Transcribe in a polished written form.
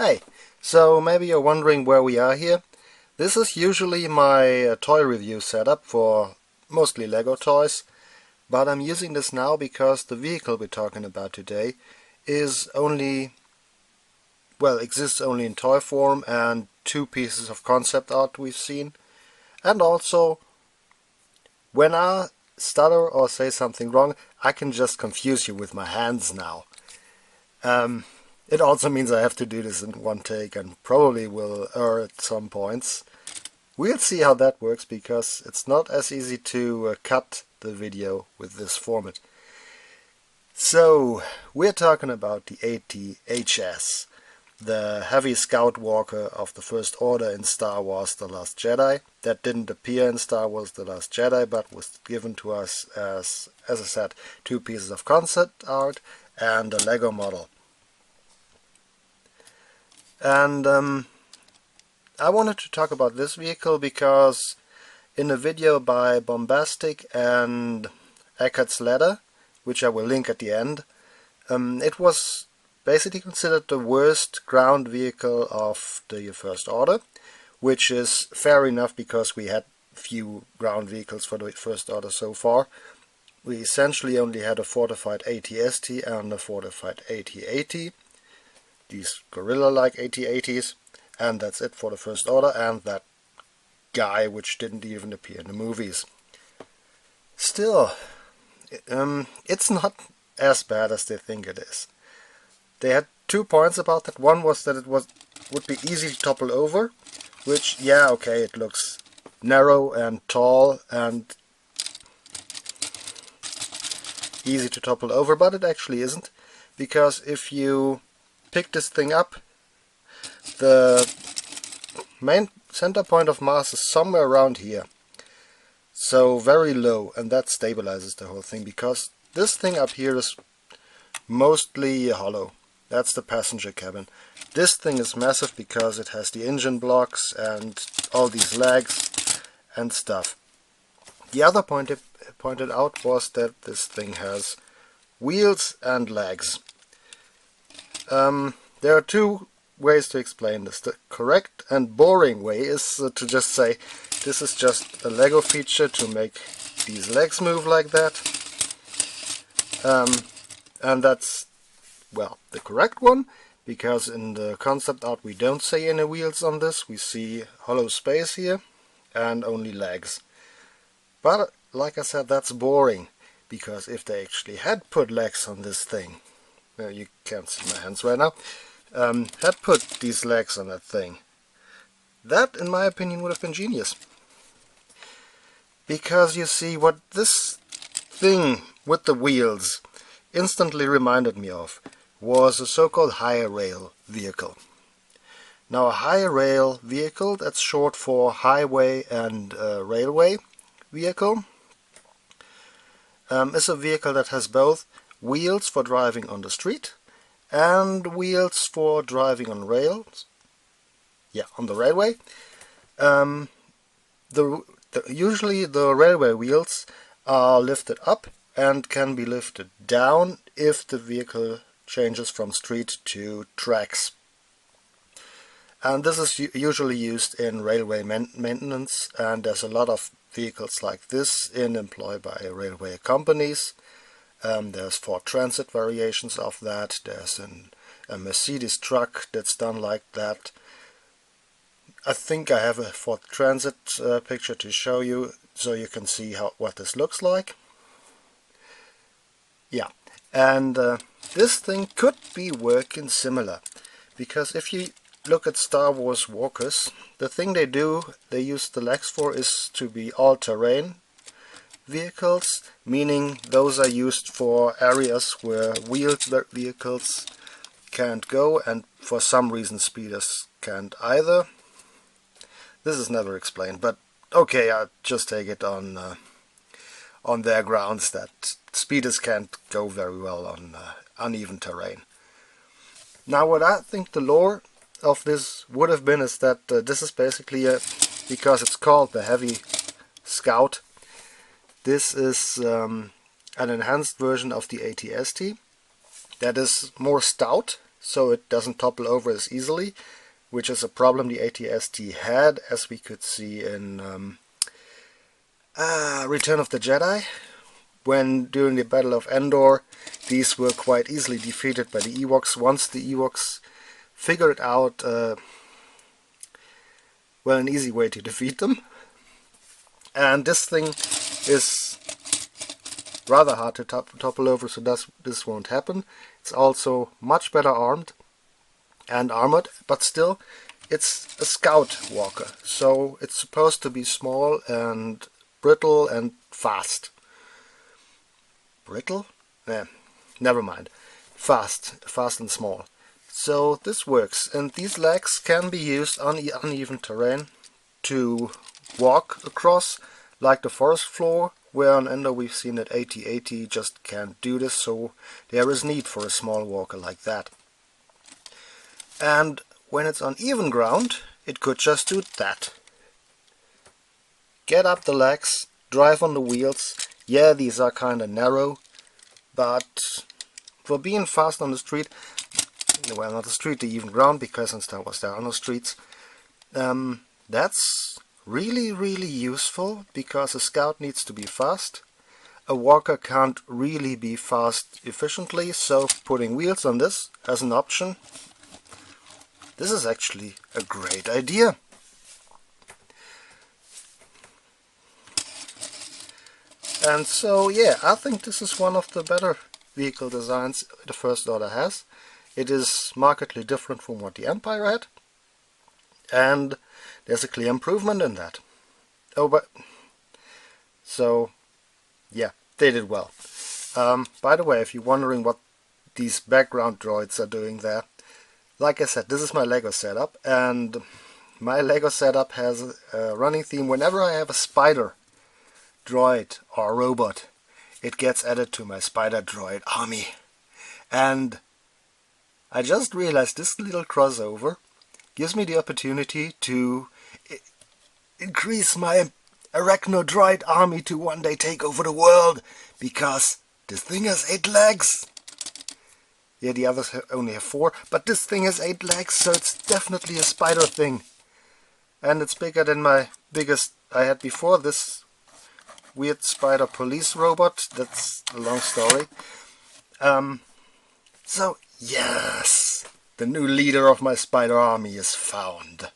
Hey, so maybe you're wondering where we are here. This is usually my toy review setup for mostly Lego toys, but I'm using this now because the vehicle we're talking about today is only, well, exists only in toy form and 2 pieces of concept art we've seen. And also, when I stutter or say something wrong, I can just confuse you with my hands now. It also means I have to do this in one take and probably will err at some points. We'll see how that works because it's not as easy to cut the video with this format. So, we're talking about the AT-HS, the heavy scout walker of the First Order in Star Wars The Last Jedi. That didn't appear in Star Wars The Last Jedi, but was given to us as I said, 2 pieces of concept art and a Lego model. And I wanted to talk about this vehicle because in a video by Bombastic and Eckart's Ladder, which I will link at the end, it was basically considered the worst ground vehicle of the First Order, which is fair enough because we had few ground vehicles for the First Order so far. We essentially only had a fortified AT-ST and a fortified AT-AT, these gorilla-like AT-ATs, and that's it for the First Order, and that guy which didn't even appear in the movies. Still, it's not as bad as they think it is. They had 2 points about that. One was that it would be easy to topple over, which, yeah, okay, it looks narrow and tall and easy to topple over, but it actually isn't, because if you pick this thing up, the main center point of mass is somewhere around here, so very low, and that stabilizes the whole thing, because this thing up here is mostly hollow. That's the passenger cabin. This thing is massive because it has the engine blocks and all these legs and stuff. The other point it pointed out was that this thing has wheels and legs. There are 2 ways to explain this. The correct and boring way is to just say this is just a Lego feature to make these legs move like that. And that's, well, the correct one, because in the concept art we don't see any wheels on this. We see hollow space here and only legs. But like I said, that's boring, because if they actually had put legs on this thing, you can't see my hands right now, had put these legs on that thing, that in my opinion would have been genius. Because you see, what this thing with the wheels instantly reminded me of was a so-called high rail vehicle. Now, a high rail vehicle, that's short for highway and railway vehicle, is a vehicle that has both wheels for driving on the street and wheels for driving on rails. Yeah, on the railway. Usually the railway wheels are lifted up and can be lifted down if the vehicle changes from street to tracks. And this is usually used in railway maintenance, and there's a lot of vehicles like this employed by railway companies. There's Ford Transit variations of that. There's a Mercedes truck that's done like that. I think I have a Ford Transit picture to show you, so you can see what this looks like. Yeah, and this thing could be working similar, because if you look at Star Wars walkers, the thing they use the legs for is to be all-terrain vehicles, meaning those are used for areas where wheeled vehicles can't go, and for some reason speeders can't either. This is never explained, but okay, I'll just take it on their grounds that speeders can't go very well on uneven terrain. Now, what I think the lore of this would have been is that this is basically because it's called the Heavy Scout. This is an enhanced version of the AT-ST that is more stout so it doesn't topple over as easily, which is a problem the AT-ST had, as we could see in Return of the Jedi, when during the Battle of Endor these were quite easily defeated by the Ewoks once the Ewoks figured out well, an easy way to defeat them. And this thing is rather hard to topple over, so this won't happen. It's also much better armed and armored, but still it's a scout walker, so it's supposed to be small and brittle and fast. Brittle? Never mind. Fast and small. So this works, and these legs can be used on uneven terrain to walk across, like the forest floor, where on Endor we've seen that AT-AT just can't do this, so there is need for a small walker like that. And when it's on even ground, it could just do that. Get up the legs, drive on the wheels. Yeah, these are kinda narrow, but for being fast on the street, well, not the street, the even ground, because in Star Wars there are no streets, that's really useful, because a scout needs to be fast. A walker can't really be fast efficiently, so putting wheels on this as an option, this is actually a great idea. And so yeah, I think this is one of the better vehicle designs the First Order has. It is markedly different from what the Empire had, and there's a clear improvement in that. Oh, but so yeah, they did well. By the way, if you're wondering what these background droids are doing there, like I said, this is my Lego setup, and my Lego setup has a running theme. Whenever I have a spider droid or robot, it gets added to my spider droid army. And I just realized this little crossover gives me the opportunity to increase my arachno droid army to one day take over the world, because this thing has 8 legs. Yeah, the others only have 4, but this thing has 8 legs, so it's definitely a spider thing. And it's bigger than my biggest I had before, this weird spider police robot. That's a long story. So yes, the new leader of my spider army is found.